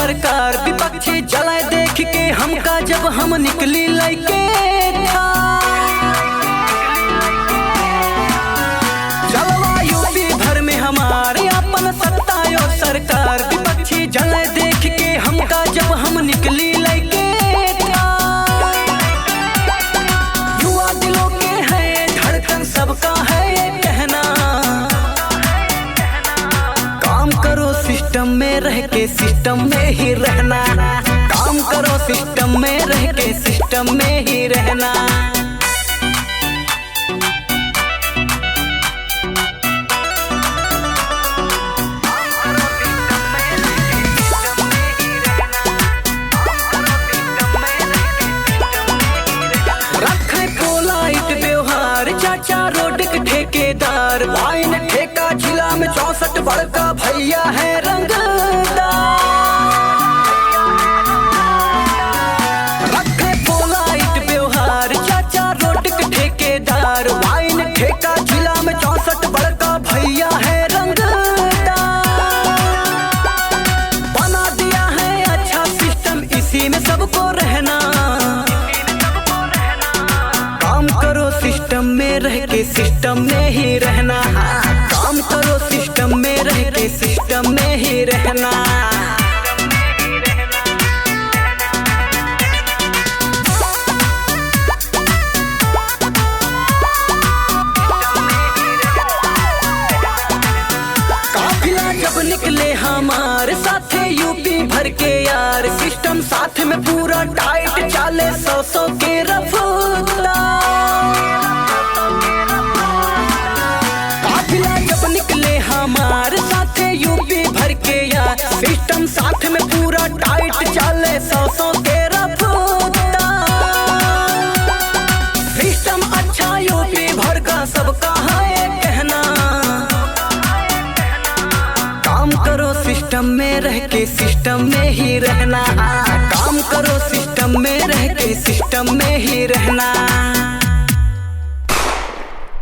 सरकार विपक्षी जलाए देख के हमका जब हम निकली लैके था। चलवा यूपी भर में हमारे अपन सत्तायो सरकार विपक्षी जलाए देख के हमका जब हम निकली लैके था। युवा दिलों के है धड़कन सबका है ये कहना, काम करो सिस्टम में रह के सिस्टम में ही रहना, काम करो सिस्टम में रह के सिस्टम में ही रहना। रखे पोलाइट व्यवहार चाचा रोड के ठेकेदार, वाइन ठेका जिला में 64 बड़का भैया है रंगदार। रखे पोलाइट व्यवहार चाचा रोड के ठेकेदार, वाइन ठेका जिला में 64 बड़का भैया है रंगदार। बना दिया है अच्छा सिस्टम इसी में सबको रहना, काम करो सिस्टम में रह के सिस्टम में ही रहना, काम करो सिस्टम में रह के सिस्टम में ही रहना। काफिला जब निकले हमारे साथे यूपी भर के यार, सिस्टम साथ में पूरा टाइट चाले 100 के रफ्तार। काफिला जब निकले हमारे साथे यूपी भर के यार, सिस्टम साथ में पूरा टाइट चाले 100 के रफ्तार। सिस्टम अच्छा यूपी भर का सबका है कहना, काम करो सिस्टम में रह के सिस्टम में ही रहना, काम करो सिस्टम में रह के सिस्टम में ही रहना।